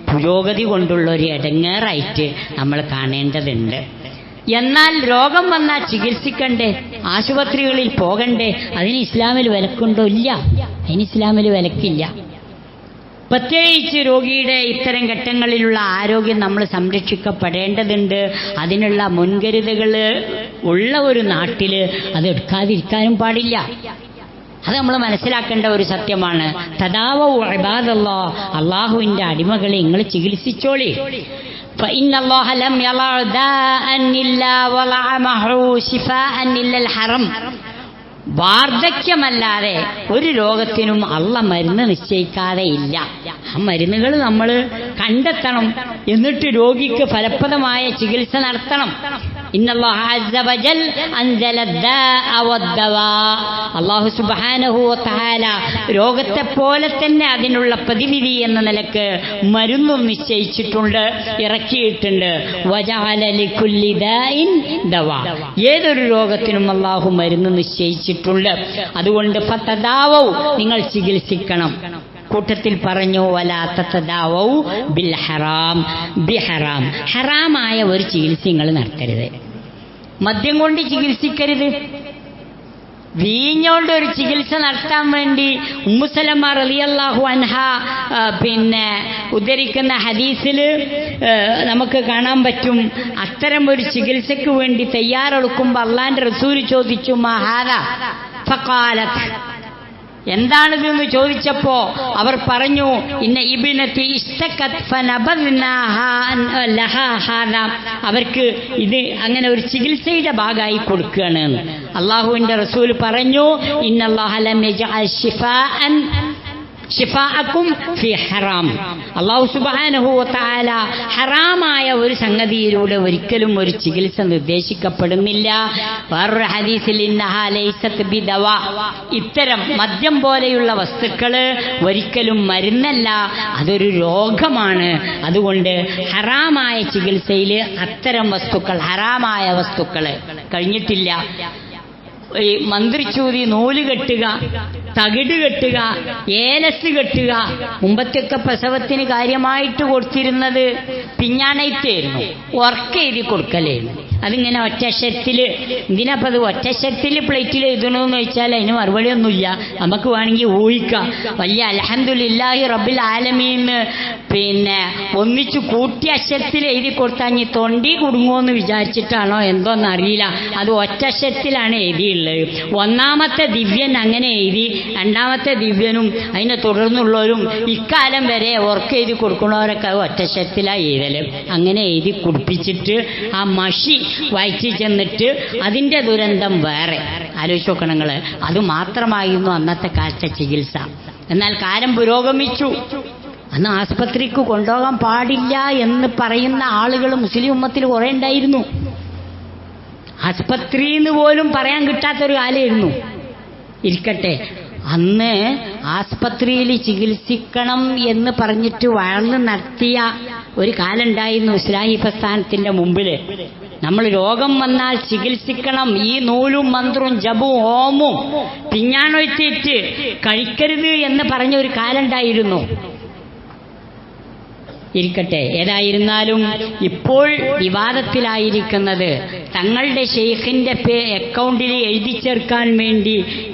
പുരോഗതി കൊണ്ടുള്ള ഒരു ഇടങ്ങേറായിട്ട് നമ്മൾ കാണേണ്ടതുണ്ട്. എന്നാൽ രോഗം വന്നാൽ ചികിത്സിക്കണ്ടേ, ആശുപത്രികളിൽ പോകണ്ടേ, അതിന് ഇസ്ലാമിൽ വിലക്കുണ്ടോ? ഇല്ല, അതിന് ഇസ്ലാമിൽ വിലക്കില്ല. പ്രത്യേകിച്ച് രോഗിയുടെ ഇത്തരം ഘട്ടങ്ങളിലുള്ള ആരോഗ്യം നമ്മൾ സംരക്ഷിക്കപ്പെടേണ്ടതുണ്ട്. അതിനുള്ള മുൻകരുതലുകൾ ഉള്ള ഒരു നാട്ടിൽ അത് എടുക്കാതിരിക്കാനും പാടില്ല. അത് നമ്മൾ മനസ്സിലാക്കേണ്ട ഒരു സത്യമാണ്. തദാവൂ ഇബാദല്ലാഹ്, അള്ളാഹുവിൻ്റെ അടിമകളെ നിങ്ങൾ ചികിത്സിച്ചോളി. فإن الله لم يضع داء إلا وضع معه شفاء إلا الحرم. വാർദ്ധക്യമല്ലാതെ ഒരു രോഗത്തിനും അള്ള മരുന്ന് നിശ്ചയിക്കാതെ ഇല്ല. ആ മരുന്നുകൾ നമ്മൾ കണ്ടെത്തണം, എന്നിട്ട് രോഗിക്ക് ഫലപ്രദമായ ചികിത്സ നടത്തണം. ഇന്നല്ലാഹ അസ്സ വജൽ അൻസല ദാഅ വദ്ദവാ. അല്ലാഹു സുബ്ഹാനഹു വ തആല രോഗത്തെ പോലെ തന്നെ അതിനുള്ള പ്രതിവിധി എന്ന നിലക്ക് മരുന്നും നിശ്ചയിച്ചിട്ടുണ്ട്, ഇറക്കിയിട്ടുണ്ട്. വജഅല ലികുല്ലി ദാഇൻ ദവാ. ഏതൊരു രോഗത്തിനും അല്ലാഹു മരുന്ന് നിശ്ചയിച്ചിട്ടുണ്ട്. അതുകൊണ്ട് ഫതദാവൂ, നിങ്ങൾ ചികിത്സിക്കണം. കൂട്ടത്തിൽ പറഞ്ഞു വലാ തതദാവൂ ബിൽ ഹറാം ബിഹറാം. ഹറാമായ ഒരു ചികിത്സ നിങ്ങൾ നടത്തരുത്. മദ്യം കൊണ്ട് ചികിത്സിക്കരുത്. വീഞ്ഞോണ്ട് ഒരു ചികിത്സ നടത്താൻ വേണ്ടി ഉമ്മു സലമ റളിയല്ലാഹു അൻഹ പിന്നെ ഉദ്ധരിക്കുന്ന ഹദീസിൽ നമുക്ക് കാണാൻ പറ്റും. അത്തരം ഒരു ചികിത്സയ്ക്ക് വേണ്ടി തയ്യാറെടുക്കുമ്പോൾ അള്ളാന്റെ റസൂൽ ചോദിച്ചു മഹാദ ഫഖാലത്, എന്താണിതെന്ന് ചോദിച്ചപ്പോ അവർ പറഞ്ഞു ഇന്ന ഇബ്നതി ഇസ്തഖത് ഫനബദ്നാഹാ ലഹാ ഹാദാ. അവർക്ക് ഇത് അങ്ങനെ ഒരു ചികിത്സയുടെ ഭാഗമായി കൊടുക്കുകയാണ്. അള്ളാഹുവിന്റെ റസൂൽ പറഞ്ഞു ഇന്നല്ലാഹ ലം യജഅൽ ഷിഫാഅക്കും ഫി ഹറാം. അല്ലാഹു സുബ്ഹാനഹു വ തആല ഹറാമായ ഒരു സംഗതിയിലൂടെ ഒരിക്കലും ഒരു ചികിത്സ നിർദ്ദേശിക്കപ്പെടുന്നില്ല. വേറൊരു ഹദീസിൽ ഇന്നഹാ ലൈസത് ബിദവാ. ഇത്തരം മദ്യം പോലെയുള്ള വസ്തുക്കൾ ഒരിക്കലും മരുന്നല്ല, അതൊരു രോഗമാണ്. അതുകൊണ്ട് ഹറാമായ ചികിത്സയിൽ അത്തരം വസ്തുക്കൾ, ഹറാമായ വസ്തുക്കൾ കഴിഞ്ഞിട്ടില്ല. ഈ മന്ത്രിച്ചൂതി നൂല് കെട്ടുക, തകിട് കെട്ടുക, ഏലസ് കെട്ടുക. മുമ്പത്തെയൊക്കെ പ്രസവത്തിന് കാര്യമായിട്ട് കൊടുത്തിരുന്നത് പിഞ്ഞാണയത്തായിരുന്നു, ഉറക്കെഴുതി കൊടുക്കലായിരുന്നു. അതിങ്ങനെ ഒറ്റക്ഷരത്തിൽ. എന്തിനാപ്പം അത് ഒറ്റക്ഷരത്തിൽ പ്ലേറ്റിൽ എഴുതണമെന്ന് വെച്ചാൽ അതിന് മറുപടിയൊന്നുമില്ല. നമുക്ക് വേണമെങ്കിൽ ഊഹിക്കാം. വലിയ അൽഹംദുലില്ലാഹി റബ്ബിൽ ആലമീന്ന് പിന്നെ ഒന്നിച്ചു കൂട്ടിയ അക്ഷരത്തിൽ എഴുതി കൊടുത്താൽ ഇനി തൊണ്ടി കുടുങ്ങുമെന്ന് വിചാരിച്ചിട്ടാണോ എന്തോന്നറിയില്ല. അത് ഒറ്റക്ഷരത്തിലാണ് എഴുതിയുള്ളത്. ഒന്നാമത്തെ ദിവ്യൻ അങ്ങനെ എഴുതി, രണ്ടാമത്തെ ദിവ്യനും അതിനെ തുടർന്നുള്ളവരും ഇക്കാലം വരെ ഉറക്കെ എഴുതി കൊടുക്കുന്നവരൊക്കെ ഒറ്റക്ഷരത്തിലാണ് എഴുതല്. അങ്ങനെ എഴുതി കുടിപ്പിച്ചിട്ട് ആ മഷി വായിച്ചു ചെന്നിട്ട് അതിൻ്റെ ദുരന്തം വേറെ. ആലോചിച്ച് നോക്കണം നിങ്ങൾ. അതുമാത്രമായിരുന്നു അന്നത്തെ കാലത്തെ ചികിത്സ. എന്നാൽ കാലം പുരോഗമിച്ചു. അന്ന് ആസ്പത്രിക്ക് കൊണ്ടുപോകാൻ പാടില്ല എന്ന് പറയുന്ന ആളുകൾ മുസ്ലിം ഉമ്മത്തിൽ കുറെ ഉണ്ടായിരുന്നു. ആസ്പത്രി എന്ന് പോലും പറയാൻ കിട്ടാത്തൊരു കാലമായിരുന്നു. ഇരിക്കട്ടെ, അന്ന് ആസ്പത്രിയിൽ ചികിത്സിക്കണം എന്ന് പറഞ്ഞിട്ട് വളർന്ന് നടത്തിയ ഒരു കാലം ഉണ്ടായിരുന്നു ഇസ്ലാഹി പ്രസ്ഥാനത്തിന്റെ മുമ്പിൽ. നമ്മൾ രോഗം വന്നാൽ ചികിത്സിക്കണം, ഈ നൂലും മന്ത്രവും ജപവും ഹോമും പിഞ്ഞാണൊയ്ത്തിട്ട് കഴിക്കരുത് എന്ന് പറഞ്ഞ ഒരു കാലം ഉണ്ടായിരുന്നു. ഇരിക്കട്ടെ, ഏതായിരുന്നാലും ഇപ്പോൾ വിവാദത്തിലായിരിക്കുന്നത് തങ്ങളുടെ ഷെയ്ഖിന്റെ അക്കൗണ്ടിൽ എഴുതി ചേർക്കാൻ വേണ്ടി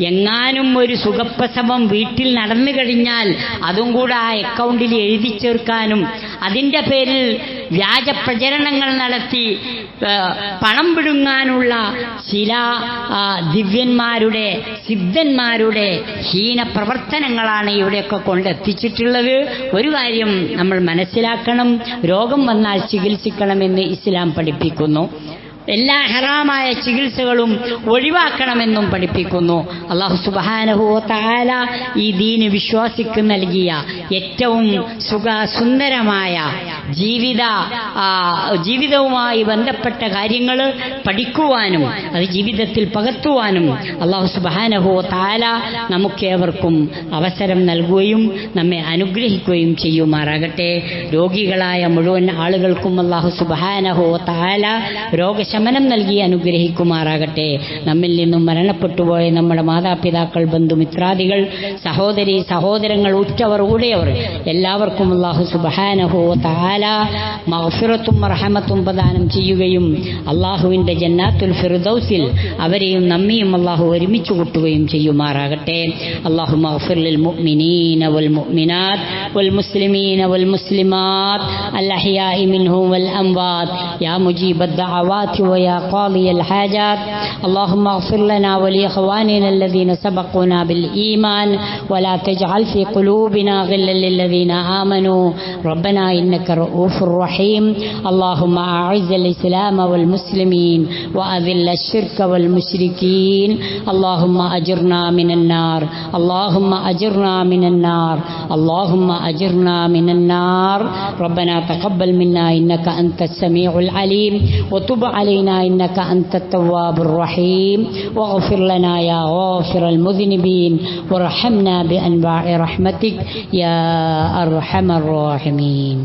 എങ്ങാനും ഒരു സുഖപ്രസവം വീട്ടിൽ നടന്നു കഴിഞ്ഞാൽ അതും കൂടെ ആ അക്കൗണ്ടിൽ എഴുതി ചേർക്കാനും അതിൻ്റെ പേരിൽ വ്യാജ പ്രചരണങ്ങൾ നടത്തി പണം പിടുങ്ങാനുള്ള ചില ദിവ്യന്മാരുടെ സിദ്ധന്മാരുടെ ഹീന പ്രവർത്തനങ്ങളാണ് ഇവിടെയൊക്കെ കൊണ്ടെത്തിച്ചിട്ടുള്ളത്. ഒരു കാര്യം നമ്മൾ മനസ്സിലാക്കണം, രോഗം വന്നാൽ ചികിത്സിക്കണമെന്ന് ഇസ്ലാം പഠിപ്പിക്കുന്നു. എല്ലാ ഹറാമായ ചികിത്സകളും ഒഴിവാക്കണമെന്നും പഠിപ്പിക്കുന്നു. അല്ലാഹു സുബ്ഹാനഹു വ തആല ഈ ദീന് വിശ്വാസിക്ക് നൽകിയ ഏറ്റവും സുന്ദരമായ ജീവിതവുമായി ബന്ധപ്പെട്ട കാര്യങ്ങൾ പഠിക്കുവാനും അത് ജീവിതത്തിൽ പകർത്തുവാനും അല്ലാഹു സുബ്ഹാനഹു വ തആല നമുക്കേവർക്കും അവസരം നൽകുകയും നമ്മെ അനുഗ്രഹിക്കുകയും ചെയ്യുമാറാകട്ടെ. രോഗികളായ മുഴുവൻ ആളുകൾക്കും അല്ലാഹു സുബ്ഹാനഹു വ തആല രോഗശമനം നൽകി അനുഗ്രഹിക്കുമാറാകട്ടെ. നമ്മിൽ നിന്നും മരണപ്പെട്ടുപോയ നമ്മുടെ മാതാപിതാക്കൾ, ബന്ധുമിത്രാദികൾ, സഹോദരി സഹോദരങ്ങൾ, ഉറ്റവർ ഉടയവർ എല്ലാവർക്കും അല്ലാഹു സുബ്ഹാനഹു വ തആല മഗ്ഫിറത്തും റഹ്മത്തും പ്രദാനം ചെയ്യുകയും അല്ലാഹുവിൻ്റെ ജന്നാത്തുൽ ഫിർദൗസിൽ അവരെയും നമ്മയും അല്ലാഹു ഒരുമിച്ച് കൂട്ടുകയും ചെയ്യുമാറാകട്ടെ. അല്ലാഹു മഗ്ഫിർ ലിൽ മുഅ്മിനീന വൽ മുഅ്മിനാത്ത് വൽ മുസ്ലിമീന വൽ മുസ്ലിമാത്ത് അൽ അഹ്യാഇ മിൻഹും വൽ അംവാത്ത് യാ മുജീബദ് ദഅവാതി ويا قاضي الحاجات. اللهم اغفر لنا ولإخواننا الذين سبقونا بالإيمان ولا تجعل في قلوبنا غلا للذين آمنوا ربنا إنك رؤوف رحيم. اللهم أعز الإسلام والمسلمين وأذل الشرك والمشركين. اللهم أجرنا من النار، اللهم أجرنا من النار، اللهم أجرنا من النار. ربنا تقبل منا إنك أنت السميع العليم وتب علينا إنك أنت التواب الرحيم واغفر لنا يا غافر المذنبين وارحمنا بأنواع رحمتك يا أرحم الراحمين.